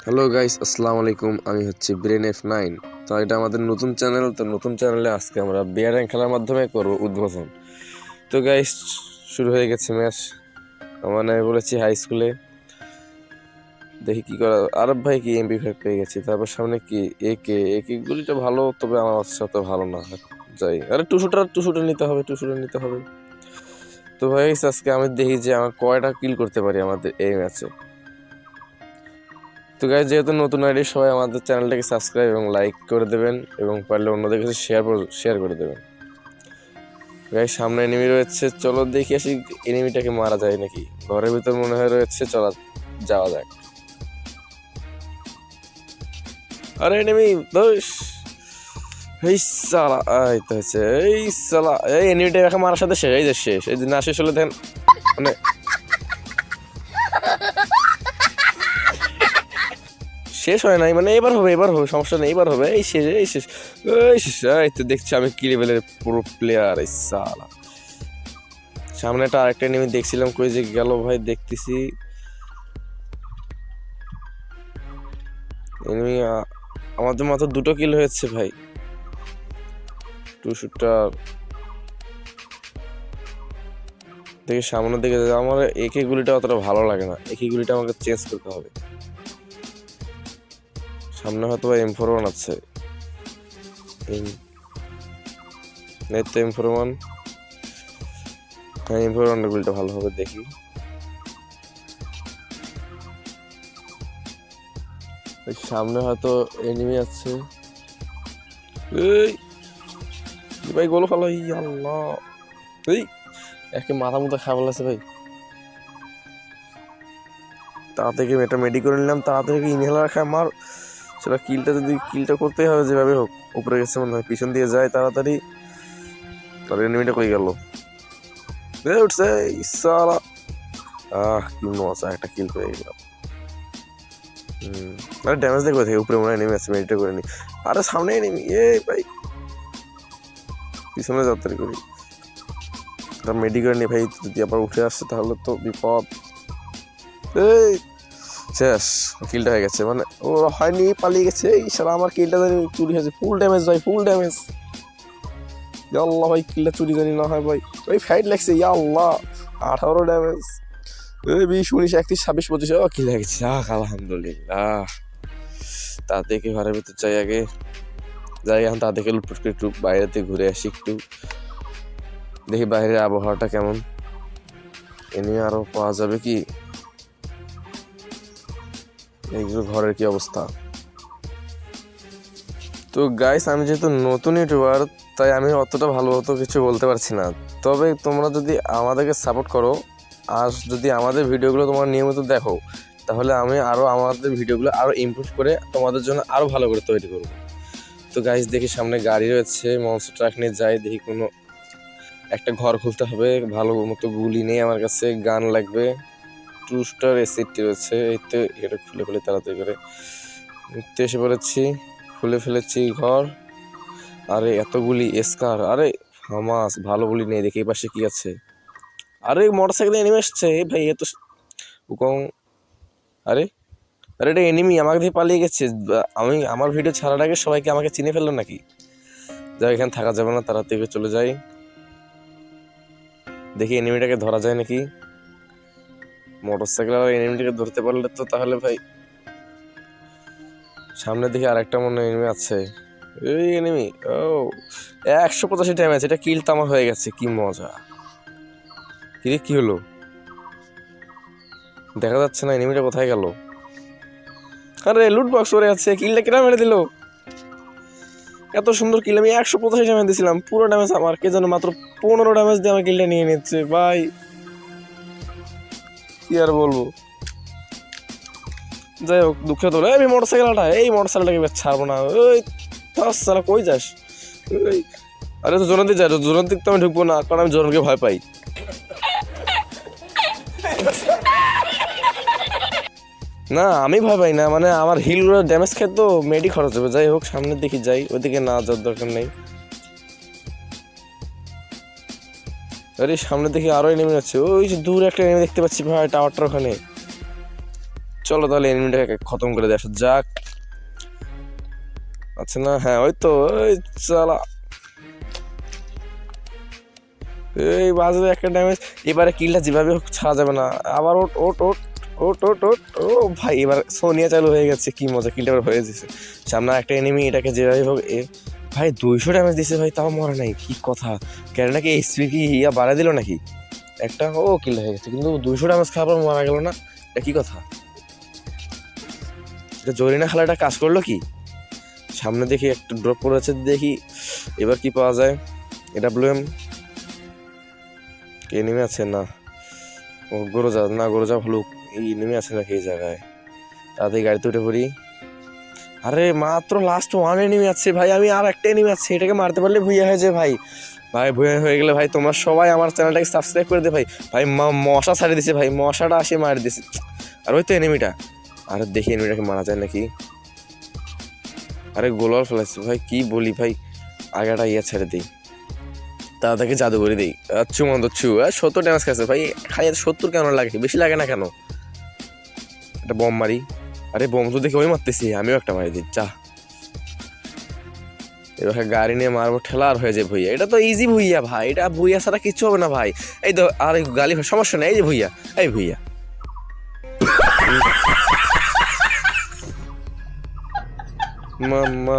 Hello guys, আসসালামু আলাইকুম। আমি হচ্ছে ব্রেন F9। তো এটা আমাদের নতুন চ্যানেল। তো নতুন চ্যানেলে আজকে আমরা বিয়ার র্যাঙ্ক খেলার মাধ্যমে করব উদ্বোধন। তো গাইস, শুরু হয়ে গেছে ম্যাচ। মানে বলেছি হাই স্কুলে, দেখি কি করা। আরব ভাই কি MP5 পেয়ে গেছি। তারপর সামনে কি একে গুলিটা ভালো, তবে আমার সাথে ভালো না। যাই, আরে টু শুটার নিতে হবে, তো ভাই আজকে আমি দেখি যে আমার কয়টা কিল করতে পারি আমাদের এই ম্যাচে। তো গাইস, যেহেতু নতুন আইডি, সবাই আমাদের চ্যানেলটাকে সাবস্ক্রাইব এবং লাইক করে দেবেন এবং পারলে অন্যদের কাছে শেয়ার করে দেবেন। গাইস, সামনে এনিমি রয়েছে, চলো দেখি আসি এনিমিটাকে মারা যায় নাকি। ঘরের ভিতর মনে হয় রয়েছে, চলা যাওয়া যাক। আরে এনিমি দোষ, এই সালা, এই তো হচ্ছে, এই সালা, এই এনিমিটা একা মারার সাথে শেষ, এই যে শেষ, এই যে না শেষ হলে দেখেন মানে শেষ হয় নাই, মানে এবার হবে সমস্যা নেই, এবার হবে, এই শেষ এই তো দেখছি আমি কি লেভেলের পুরো প্লেয়ার। এই সালা, সামনে একটা আরেকটা এনিমি দেখছিলাম, কই যে গেল ভাই, দেখতেছি এনিমি। আমাদের মাত্র 2টো কিল হয়েছে ভাই। টু শুটার দেখি সামনের দিকে। আমার একে গুলিটা অতটা ভালো লাগে না, একে গুলিটা আমাকে চেঞ্জ করতে হবে। সামনে হয়তো M41 আছে, এই তো M41। হ্যাঁ, M41 গুলিটা ভালো হবে, দেখি। সামনে হয়তো এনিমি আছে। এই ভাই গোল ফেলো, আল্লাহ, এই একে মাথা মতো খাওয়া লাগছে ভাই। তাড়াতাড়ি এটা মেডি করে নিলাম, তাড়াতাড়ি ইনহেলার খায় মার। সেটা কিলটা করতেই হবে যেভাবে হোক। উপরে গেছে মনে হয়, পিছন দিয়ে যায় তাড়াতাড়ি। তার এনিমিটা কই গেল, উঠছে সালা। কি মজা, একটা কিল পেয়ে গেলাম। আরে ড্যামেজ দেখবে থেকে উপরে মনে হয় এনিমি আছে, মেডিটা করে নি। আরে সামনে এনিমি, ভাই পিছনে যাত্রারি করি, তার মেডি করে নি ভাই। যদি আবার উঠে আসছে তাহলে তো বিপদ। এই শেষ, কিলটা হয়ে গেছে, মানে ও হয়নি, পালিয়ে গেছে। এই সারা আমার কিলটা জানি চুরি হয়েছে। ফুল ড্যামেজ ভাই, ফুল ড্যামেজ। আল্লাহ ভাই, কিলটা চুরি জানি না হয় ভাই। ওই ফাইট লাগছে, আল্লাহ 18 ড্যামেজ। এই 20, 19, 31, 26, 25 কিল হয়ে গেছে। আলহামদুলিল্লাহ। তা দেখে ঘরের ভিতর যাই এখন, তা দেখে লুটপুট করে একটু বাইরেতে ঘুরে আসি, একটু দেখি বাইরের আবহাওয়াটা কেমন। এ নিয়ে আরো পাওয়া যাবে কি, এইগুলো ঘরের কি অবস্থা। তো গাইস, আমি যেহেতু নতুন ইউটিউবার, তাই আমি অতটা ভালো কিছু বলতে পারছি না। তবে তোমরা যদি আমাদেরকে সাপোর্ট করো, আর যদি আমাদের ভিডিওগুলো তোমরা নিয়মিত দেখো, তাহলে আমি আমাদের ভিডিওগুলো আরও ইমপ্রুভ করে তোমাদের জন্য আরও ভালো করে তৈরি করব। তো গাইস, দেখি সামনে গাড়ি রয়েছে, মনস্টার ট্রাক নিয়ে যাই, দেখি কোনো একটা ঘর খুলতে হবে। ভালো মতো গুলি নেই আমার কাছে, গান লাগবে। 2 স্টার এসিডটি রয়েছে, এই তো এটা খুলে তাড়াতাড়ি করে এসে পড়েছি। খুলে ফেলেছি ঘর। আরে এতগুলি এসকার, আরে হামাস, ভালো গুলি নেই। দেখি এই পাশে কি আছে। আরে মোটরসাইকেলে এনিমি আসছে ভাই, এত উকং। আরে আরে এটা এনিমি, আমাকে দিয়ে পালিয়ে গেছে। আমি আমার ভিডিও ছাড়ার আগে সবাইকে আমাকে চিনে ফেললো নাকি। যাই, এখানে থাকা যাবে না, তাড়াতাড়ি চলে যাই। দেখি এনিমিটাকে ধরা যায় নাকি। মোটরসাইকেল আর এনিমিটাকে ধরতে পারলে তো তাহলে ভাই। সামনে দেখি আরেকটা মনে এনিমি আছে। এই এনিমি, ও 185 ড্যামেজ। এটা কিল তো আমার হয়ে গেছে, কি মজা। কিরে, কি হলো, দেখা যাচ্ছে না এনিমিটা কোথায় গেল। আরে লুট বক্স পরে আছে, কিলটা কেটে মেরে দিল। এত সুন্দর কিল, আমি 185 ড্যামেজ দিয়েছিলাম, পুরো ড্যামেজ আমার। কে যেন মাত্র 15 ড্যামেজ দিয়ে আমার কিলটা নিয়ে নিচ্ছে ভাই, কি আর বলবো। যাই হোক, দুঃখে তো আমি মোটরসাইকেলটাকে ছাড়বো না। ওই সালা, কই যাস? ওই আরে তো জোনার দিক যাই, জোনার দিক তো আমি ঢুকবো না, কারণ আমি জোনকে ভয় পাই। না, আমি ভয় পাই না, মানে আমার হিলগুলো ড্যামেজ খায় তো মেডি খরচ হবে। যাই হোক, সামনের দিকে যাই, ওইদিকে না যাওয়ার দরকার নেই। আরে সামনের দিকে আরো এনিমি আছে, ওই যে দূরে একটা এনিমি দেখতে পাচ্ছি ভাই, টাওয়ারটার ওখানে। চলো তাহলে এনিমিটাকে খতম করে দিয়ে আসা যাক। আচ্ছা না, হ্যাঁ ওই তো, ওই চালা, এই বাজে একটা ড্যামেজ। এবারে কিলটা যেভাবে হোক ছাড়া যাবে না। আবার ওট ওট ওট ওট ওট ওট ও ভাই, এবার সোনিয়া চালু হয়ে গেছে, কি মজা, কিলটা এবার হয়ে গেছে। সামনে একটা এনিমি, এটাকে যেভাবে হোক ভাই 200 ড্যামেজ দিছে ভাই, তাও মরে নাই, কি কথা। কেন নাকি এইচপি কি ইয়া বাড়াই দিল নাকি একটা, ও কিল হয়ে গেছে, কিন্তু 200 ড্যামেজ খাওয়ার পর মারা গেল না, এটা কি কথা। এটা জরিনা খেলাটা কাজ করলো কি। সামনে দেখি একটা ড্রপ পড়েছে, দেখি এবার কি পাওয়া যায়। এডাব্লিউএম কে নেমে আছে না, ও গরজা না, গরজা ভালো, এই নেমে আছে নাকি এই জায়গায়। তাদের গাড়িতে উঠে পড়ি। আরে মাত্র লাস্ট ওয়ান এনিমি আছে ভাই, আমি আর একটা এনিমি আছে, এটাকে মারতে পারলে ভুইয়া হয়ে যায় ভাই। ভাই ভুইয়া হয়ে গেলে ভাই তোমরা সবাই আমার চ্যানেলটাকে সাবস্ক্রাইব করে দে ভাই। ভাই মশা ছাড়িয়ে দিছে ভাই, মশাটা আসে মারি দিছে। আর ওই তো এনিমিটা, আর দেখি এনিমিটাকে মারা যায় নাকি। আরে গোলাল ফেলাইছে ভাই, কি বলি ভাই, আগাটা ইয়া ছেড়ে দিই, তাদেরকে জাদু করে দিই। আচ্ছু মন্দ ছু, 70 ড্যামেজ খাচ্ছে ভাই, খাই 70 কেন লাগে, বেশি লাগে না কেন। একটা বম মারি, আরে বম তো দেখে ওই মারতেছি, আমিও একটা মারি দিই যা। এবার গাড়ি নিয়ে মারবো, ঠেলা আর হয়ে যায় ভুইয়া। এটা তো ইজি ভুইয়া ভাই, এটা ভুইয়া ছাড়া কিচ্ছু হবে না ভাই। এই তো আর গালি সমস্যা নেই, এই যে ভুইয়া, এই ভুইয়া। মা